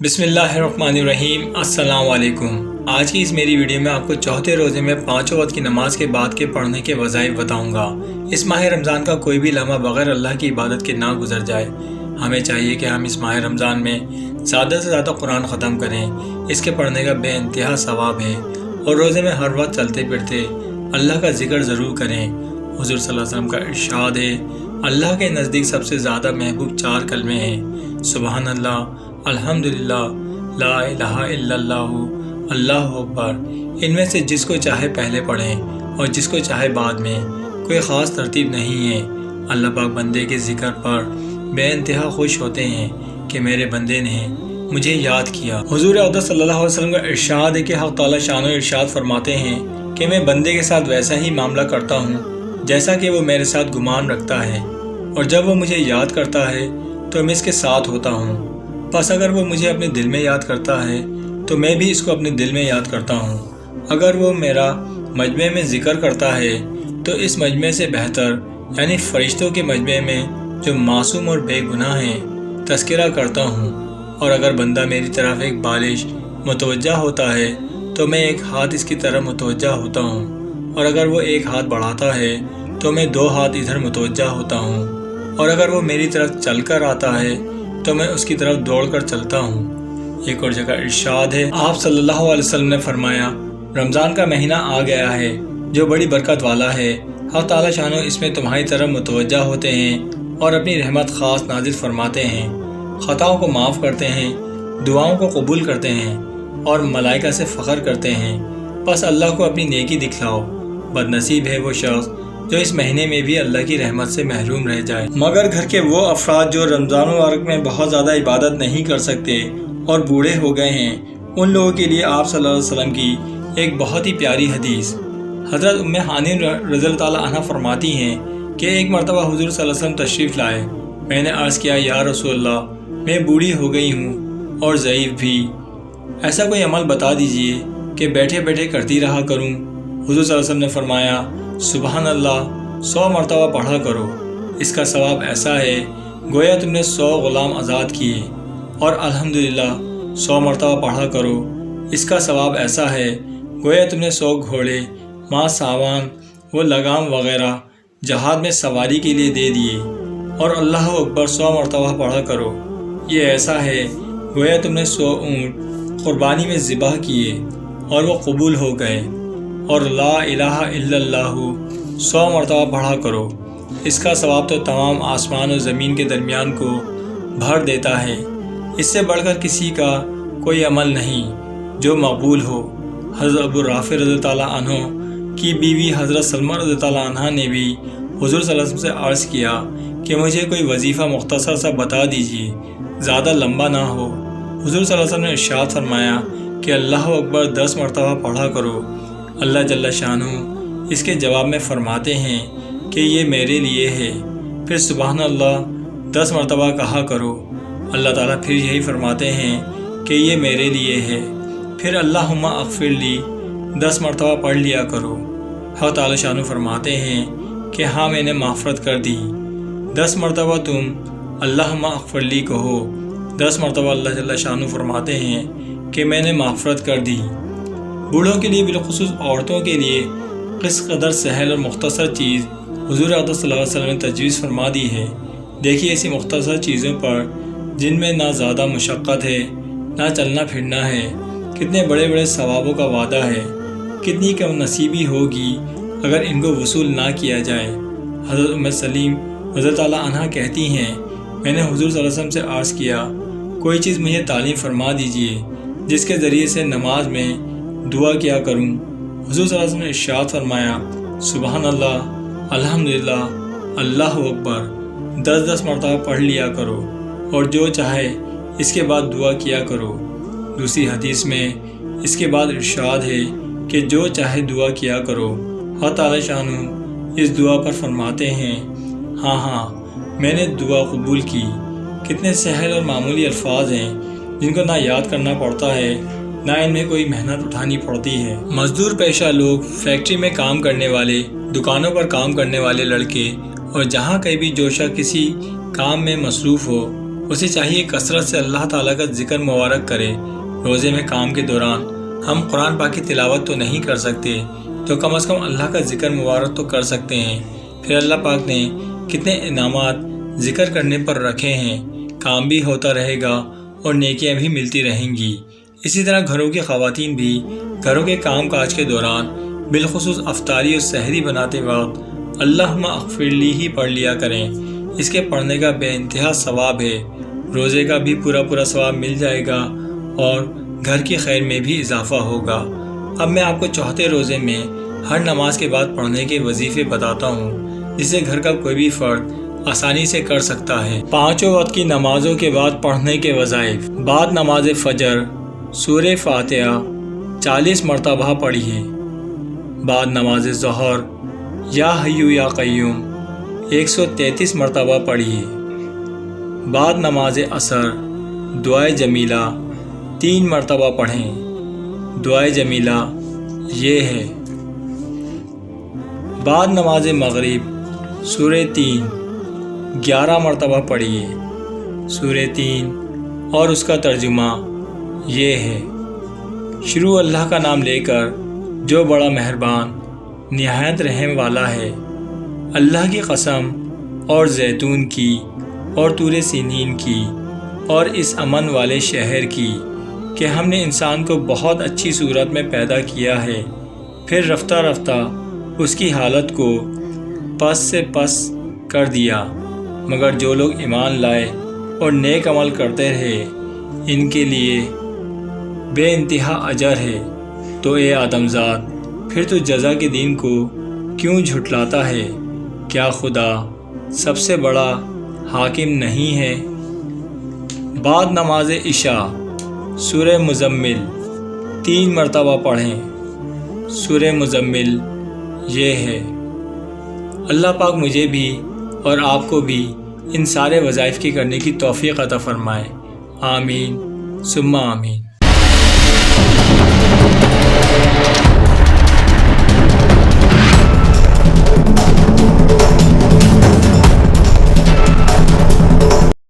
بسم اللہ الرحمن الرحیم۔ السلام علیکم۔ آج کی اس میری ویڈیو میں آپ کو چوتھے روزے میں 5 وقت کی نماز کے بعد کے پڑھنے کے وظائف بتاؤں گا۔ اس ماہ رمضان کا کوئی بھی لمحہ بغیر اللہ کی عبادت کے نہ گزر جائے۔ ہمیں چاہیے کہ ہم اس ماہ رمضان میں زیادہ سے زیادہ قرآن ختم کریں۔ اس کے پڑھنے کا بے انتہا ثواب ہے، اور روزے میں ہر وقت چلتے پھرتے اللہ کا ذکر ضرور کریں۔ حضور صلی اللہ علیہ وسلم کا ارشاد ہے، اللہ کے نزدیک سب سے زیادہ محبوب 4 کلمے ہیں: سبحان اللہ، الحمدللہ، لا الہ الا اللہ، اللہ اکبر۔ ان میں سے جس کو چاہے پہلے پڑھیں اور جس کو چاہے بعد میں، کوئی خاص ترتیب نہیں ہے۔ اللہ پاک بندے کے ذکر پر بے انتہا خوش ہوتے ہیں کہ میرے بندے نے مجھے یاد کیا۔ حضور اقدس صلی اللہ علیہ وسلم کا ارشاد ہے کہ حق تعالی شان و ارشاد فرماتے ہیں کہ میں بندے کے ساتھ ویسا ہی معاملہ کرتا ہوں جیسا کہ وہ میرے ساتھ گمان رکھتا ہے، اور جب وہ مجھے یاد کرتا ہے تو میں اس کے ساتھ ہوتا ہوں۔ پس اگر وہ مجھے اپنے دل میں یاد کرتا ہے تو میں بھی اس کو اپنے دل میں یاد کرتا ہوں۔ اگر وہ میرا مجمع میں ذکر کرتا ہے تو اس مجمع سے بہتر، یعنی فرشتوں کے مجمع میں جو معصوم اور بے گناہ ہیں، تذکرہ کرتا ہوں۔ اور اگر بندہ میری طرف ایک بالش متوجہ ہوتا ہے تو میں ایک ہاتھ اس کی طرف متوجہ ہوتا ہوں، اور اگر وہ ایک ہاتھ بڑھاتا ہے تو میں 2 ہاتھ ادھر متوجہ ہوتا ہوں، اور اگر وہ میری طرف چل کر آتا ہے تو میں اس کی طرف دوڑ کر چلتا ہوں۔ ایک اور جگہ ارشاد ہے، آپ صلی اللہ علیہ وسلم نے فرمایا، رمضان کا مہینہ آ گیا ہے جو بڑی برکت والا ہے۔ حق تعالی شانو اس میں تمہاری طرف متوجہ ہوتے ہیں اور اپنی رحمت خاص نازل فرماتے ہیں، خطاؤں کو معاف کرتے ہیں، دعاؤں کو قبول کرتے ہیں، اور ملائکہ سے فخر کرتے ہیں۔ بس اللہ کو اپنی نیکی دکھلاؤ۔ بد نصیب ہے وہ شخص جو اس مہینے میں بھی اللہ کی رحمت سے محروم رہ جائے۔ مگر گھر کے وہ افراد جو رمضان المبارک میں بہت زیادہ عبادت نہیں کر سکتے اور بوڑھے ہو گئے ہیں، ان لوگوں کے لیے آپ صلی اللہ علیہ وسلم کی ایک بہت ہی پیاری حدیث۔ حضرت ام ہانی رضی اللہ تعالیٰ عنہ فرماتی ہیں کہ ایک مرتبہ حضور صلی اللہ علیہ وسلم تشریف لائے۔ میں نے عرض کیا، یا رسول اللہ، میں بوڑھی ہو گئی ہوں اور ضعیف بھی، ایسا کوئی عمل بتا دیجئے کہ بیٹھے بیٹھے کرتی رہا کروں۔ حضور صلی اللہ علیہ وسلم نے فرمایا، سبحان اللہ 100 مرتبہ پڑھا کرو، اس کا ثواب ایسا ہے گویا تم نے 100 غلام آزاد کیے، اور الحمدللہ 100 مرتبہ پڑھا کرو، اس کا ثواب ایسا ہے گویا تم نے 100 گھوڑے، ماں سامان و لگام وغیرہ جہاد میں سواری کے لیے دے دیے، اور اللہ اکبر 100 مرتبہ پڑھا کرو، یہ ایسا ہے گویا تم نے 100 اونٹ قربانی میں ذبح کیے اور وہ قبول ہو گئے، اور لا الہ الا اللہ 100 مرتبہ پڑھا کرو، اس کا ثواب تو تمام آسمان و زمین کے درمیان کو بھر دیتا ہے۔ اس سے بڑھ کر کسی کا کوئی عمل نہیں جو مقبول ہو۔ حضرت ابو رافع رضی اللہ عنہ کی بیوی حضرت سلمہ رضی اللہ عنہ نے بھی حضور صلی اللہ علیہ وسلم سے عرض کیا کہ مجھے کوئی وظیفہ مختصر سا بتا دیجیے، زیادہ لمبا نہ ہو۔ حضور صلی اللہ علیہ وسلم نے ارشاد فرمایا کہ اللہ اکبر 10 مرتبہ پڑھا کرو۔ اللہ جل شانہ اس کے جواب میں فرماتے ہیں کہ یہ میرے لیے ہے، پھر سبحان اللہ 10 مرتبہ کہا کرو۔ اللہ تعالیٰ پھر یہی فرماتے ہیں کہ یہ میرے لیے ہے، پھر اللہم اغفر لی 10 مرتبہ پڑھ لیا کرو۔ حق تعالی شانہ فرماتے ہیں کہ ہاں میں نے معافرت کر دی۔ 10 مرتبہ تم اللہم اغفر لی کہو، 10 مرتبہ اللہ جل شانہ فرماتے ہیں کہ میں نے معافرت کر دی۔ بوڑھوں کے لیے، بالخصوص عورتوں کے لیے، کس قدر سہل اور مختصر چیز حضور اقدس صلی اللہ علیہ وسلم نے تجویز فرما دی ہے۔ دیکھیے ایسی مختصر چیزوں پر جن میں نہ زیادہ مشقت ہے نہ چلنا پھرنا ہے، کتنے بڑے بڑے ثوابوں کا وعدہ ہے، کتنی کم نصیبی ہوگی اگر ان کو وصول نہ کیا جائے۔ حضرت ام سلیم رضی اللہ عنہ کہتی ہیں، میں نے حضور صلی اللہ علیہ وسلم سے عرض کیا، کوئی چیز مجھے تعلیم فرما دیجیے جس کے ذریعے سے نماز میں دعا کیا کروں۔ حضور صلی اللہ علیہ وسلم نے ارشاد فرمایا، سبحان اللہ، الحمدللہ، اللہ اکبر 10 مرتبہ پڑھ لیا کرو، اور جو چاہے اس کے بعد دعا کیا کرو۔ دوسری حدیث میں اس کے بعد ارشاد ہے کہ جو چاہے دعا کیا کرو۔ حق تعالی شانہ اس دعا پر فرماتے ہیں، ہاں ہاں میں نے دعا قبول کی۔ کتنے سہل اور معمولی الفاظ ہیں جن کو نہ یاد کرنا پڑتا ہے نہ ان میں کوئی محنت اٹھانی پڑتی ہے۔ مزدور پیشہ لوگ، فیکٹری میں کام کرنے والے، دکانوں پر کام کرنے والے لڑکے، اور جہاں کہیں بھی جو شخص کسی کام میں مصروف ہو، اسے چاہیے کثرت سے اللہ تعالیٰ کا ذکر مبارک کرے۔ روزے میں کام کے دوران ہم قرآن پاک کی تلاوت تو نہیں کر سکتے، تو کم از کم اللہ کا ذکر مبارک تو کر سکتے ہیں۔ پھر اللہ پاک نے کتنے انعامات ذکر کرنے پر رکھے ہیں، کام بھی ہوتا رہے گا اور نیکیاں بھی ملتی رہیں گی۔ اسی طرح گھروں کی خواتین بھی گھروں کے کام کاج کے دوران بالخصوص افطاری اور سحری بناتے وقت اللہم اغفر لی ہی پڑھ لیا کریں۔ اس کے پڑھنے کا بے انتہا ثواب ہے، روزے کا بھی پورا ثواب مل جائے گا اور گھر کی خیر میں بھی اضافہ ہوگا۔ اب میں آپ کو چوتھے روزے میں ہر نماز کے بعد پڑھنے کے وظیفے بتاتا ہوں، جسے گھر کا کوئی بھی فرد آسانی سے کر سکتا ہے۔ 5 وقت کی نمازوں کے بعد پڑھنے کے وظائف: بعد نماز فجر سورہ فاتحہ 40 مرتبہ پڑھیے۔ بعد نماز ظہر یا حیو یا قیوم 133 مرتبہ پڑھیے۔ بعد نماز عصر دعائے جمیلہ 3 مرتبہ پڑھیں۔ دعائے جمیلہ یہ ہے: بعد نماز مغرب سورہ 3 11 مرتبہ پڑھیے۔ سورہ 3 اور اس کا ترجمہ یہ ہے: شروع اللہ کا نام لے کر جو بڑا مہربان نہایت رحم والا ہے۔ اللہ کی قسم اور زیتون کی اور طور سینین کی اور اس امن والے شہر کی کہ ہم نے انسان کو بہت اچھی صورت میں پیدا کیا ہے، پھر رفتہ رفتہ اس کی حالت کو پس سے پس کر دیا، مگر جو لوگ ایمان لائے اور نیک عمل کرتے رہے ان کے لیے بے انتہا اجر ہے۔ تو اے آدم زاد، پھر تو جزا کے دن کو کیوں جھٹلاتا ہے؟ کیا خدا سب سے بڑا حاکم نہیں ہے؟ بعد نماز عشاء سورہ مزمل 3 مرتبہ پڑھیں۔ سورہ مزمل یہ ہے: اللہ پاک مجھے بھی اور آپ کو بھی ان سارے وظائف کی کرنے کی توفیق عطا فرمائے۔ آمین ثم آمین۔